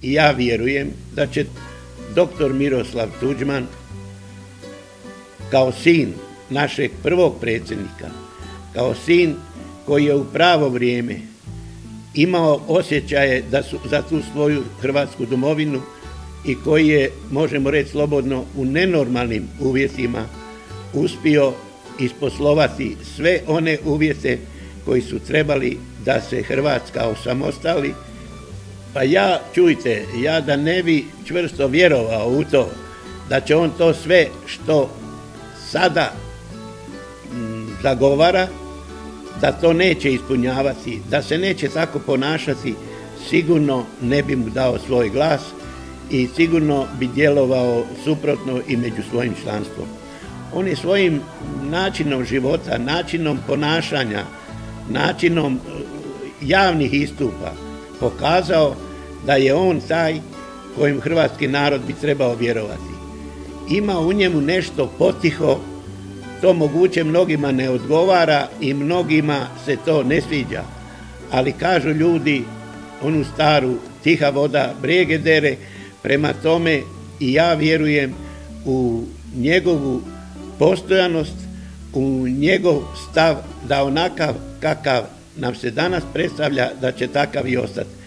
i ja vjerujem da će dr. Miroslav Tuđman kao sin našeg prvog predsjednika, kao sin koji je u pravo vrijeme imao osjećaje za tu svoju hrvatsku domovinu i koji je, možemo reći slobodno, u nenormalnim uvjetima uspio isposlovati sve one uvjete koji su trebali da se Hrvatska osamostali. Pa čujte, ja da ne bi čvrsto vjerovao u to da će on to sve što sada zagovara, da to neće ispunjavati, da se neće tako ponašati, sigurno ne bi mu dao svoj glas i sigurno bi djelovao suprotno i među svojim članstvom. On je svojim načinom života, načinom ponašanja, načinom javnih istupa pokazao da je on taj kojim hrvatski narod bi trebao vjerovati. Ima u njemu nešto potiho, to moguće mnogima ne odgovara i mnogima se to ne sviđa, ali kažu ljudi onu staru tiha voda brijege dere, prema tome i ja vjerujem u njegovu postojanost, u njegov stav da onakav kakav nam se danas predstavlja da će takav i ostati.